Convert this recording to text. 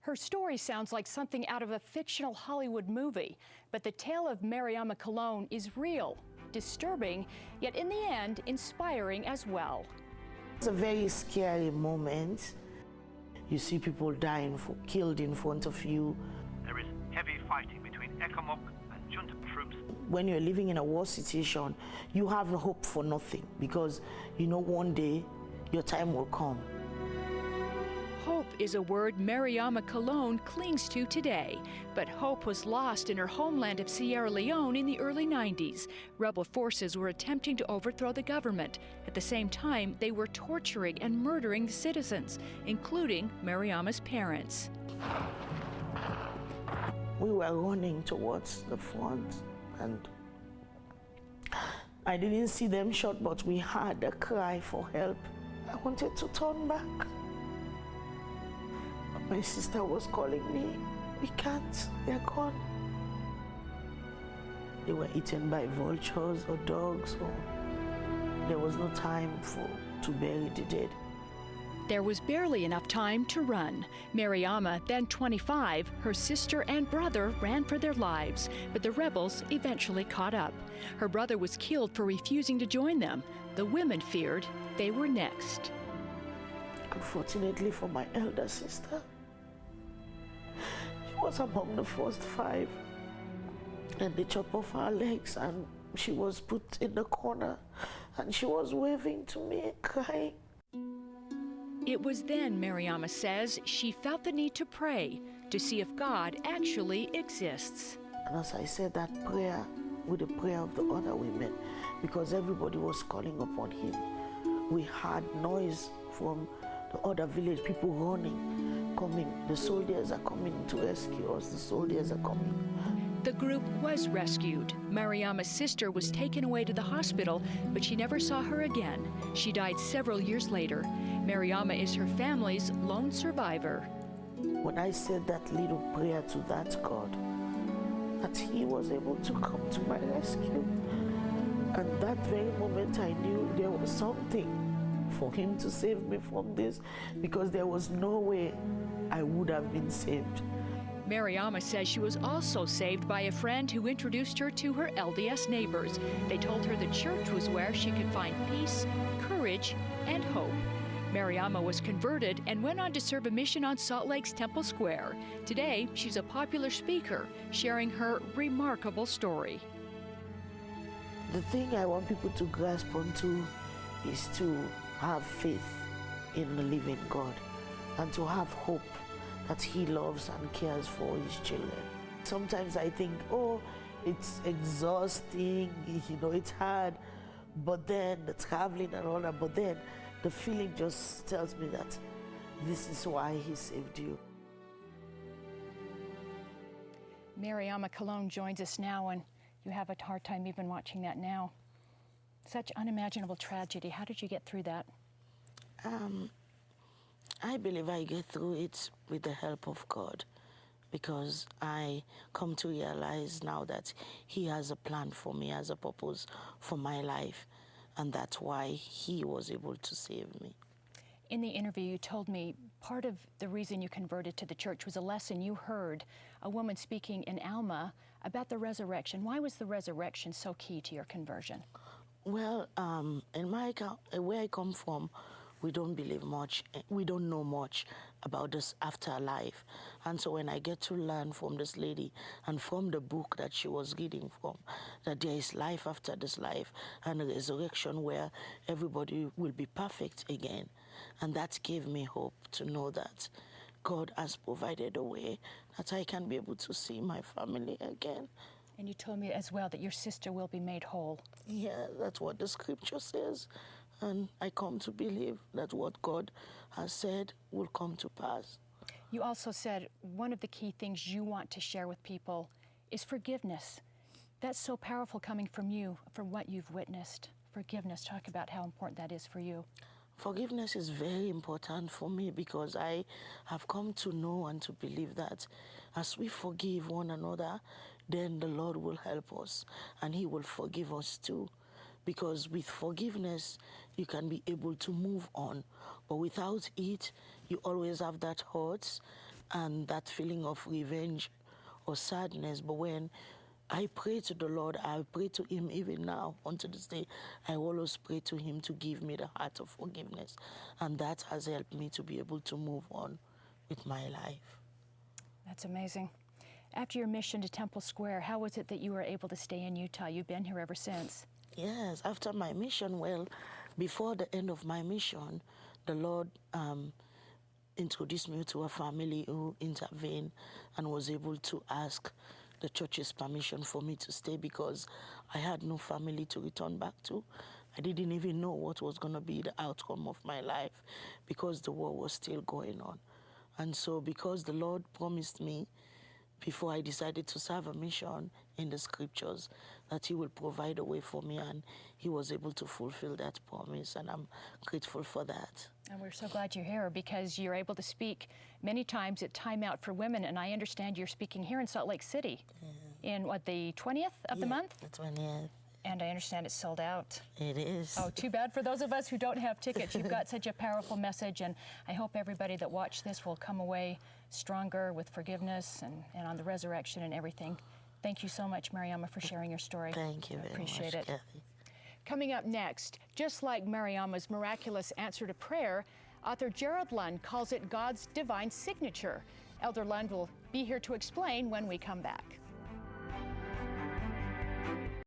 Her story sounds like something out of a fictional Hollywood movie, but the tale of Mariama Kallon is real, disturbing, yet in the end, inspiring as well. It's a very scary moment. You see people dying, killed in front of you. There is heavy fighting between ECOMOG and junta troops. When you're living in a war situation, you have hope for nothing because you know one day your time will come. Hope is a word Mariama Kallon clings to today, but hope was lost in her homeland of Sierra Leone in the early 90s. Rebel forces were attempting to overthrow the government. At the same time, they were torturing and murdering the citizens, including Mariama's parents. We were running towards the front, and I didn't see them shot, but we heard a cry for help. I wanted to turn back. My sister was calling me, "We can't, they're gone." They were eaten by vultures or dogs, or there was no time to bury the dead. There was barely enough time to run. Mariama, then 25, her sister and brother ran for their lives, but the rebels eventually caught up. Her brother was killed for refusing to join them. The women feared they were next. Unfortunately for my elder sister, she was among the first 5, and they chopped off her legs and she was put in the corner and she was waving to me, crying. It was then, Mariama says, she felt the need to pray to see if God actually exists. And as I said that prayer with the prayer of the other women, because everybody was calling upon him, we heard noise from the other village, people running, coming. The soldiers are coming to rescue us. The soldiers are coming. The group was rescued. Mariama's sister was taken away to the hospital, but she never saw her again. She died several years later. Mariama is her family's lone survivor. When I said that little prayer to that God, that he was able to come to my rescue. And that very moment I knew there was something for him to save me from this, because there was no way I would have been saved. Mariama says she was also saved by a friend who introduced her to her LDS neighbors. They told her the church was where she could find peace, courage, and hope. Mariama was converted and went on to serve a mission on Salt Lake's Temple Square. Today, she's a popular speaker, sharing her remarkable story. The thing I want people to grasp onto is to have faith in the living God and to have hope that he loves and cares for his children. Sometimes I think, oh, it's exhausting, it's hard, but then the traveling and all that, but then the feeling just tells me that this is why he saved you. Mariama Kallon joins us now, and you have a hard time even watching that now. Such unimaginable tragedy. How did you get through that? I believe I get through it with the help of God, because I come to realize now that he has a plan for me, has a purpose for my life, and that's why he was able to save me. In the interview, you told me part of the reason you converted to the church was a lesson you heard a woman speaking in Alma about the resurrection. Why was the resurrection so key to your conversion? Well, where I come from, we don't believe much, we don't know much about this afterlife. And so when I get to learn from this lady and from the book that she was reading from, that there is life after this life and a resurrection where everybody will be perfect again. And that gave me hope to know that God has provided a way that I can be able to see my family again. And you told me as well that your sister will be made whole. Yeah, that's what the scripture says. And I come to believe that what God has said will come to pass. You also said one of the key things you want to share with people is forgiveness. That's so powerful coming from you, from what you've witnessed. Forgiveness, talk about how important that is for you. Forgiveness is very important for me, because I have come to know and to believe that as we forgive one another, then the Lord will help us and he will forgive us too. Because with forgiveness, you can be able to move on. But without it, you always have that hurt and that feeling of revenge or sadness. But when I pray to the Lord, I pray to him even now, unto this day, I always pray to him to give me the heart of forgiveness. And that has helped me to be able to move on with my life. That's amazing. After your mission to Temple Square, how was it that you were able to stay in Utah? You've been here ever since. Yes, after my mission, well, before the end of my mission, the Lord introduced me to a family who intervened and was able to ask the church's permission for me to stay, because I had no family to return back to. I didn't even know what was going to be the outcome of my life, because the war was still going on. And so because the Lord promised me, before I decided to serve a mission in the scriptures, that he will provide a way for me, and he was able to fulfill that promise, and I'm grateful for that. And we're so glad you're here, because you're able to speak many times at Time Out for Women, and I understand you're speaking here in Salt Lake City in, what, the 20th of the month? The 20th. And I understand it's sold out. It is. Oh, too bad for those of us who don't have tickets. You've got such a powerful message, and I hope everybody that watched this will come away stronger with forgiveness and on the resurrection and everything. Thank you so much, Mariama, for sharing your story. Thank you very much. Appreciate it. Kathy. Coming up next, just like Mariama's miraculous answer to prayer, author Gerald Lund calls it God's divine signature. Elder Lund will be here to explain when we come back.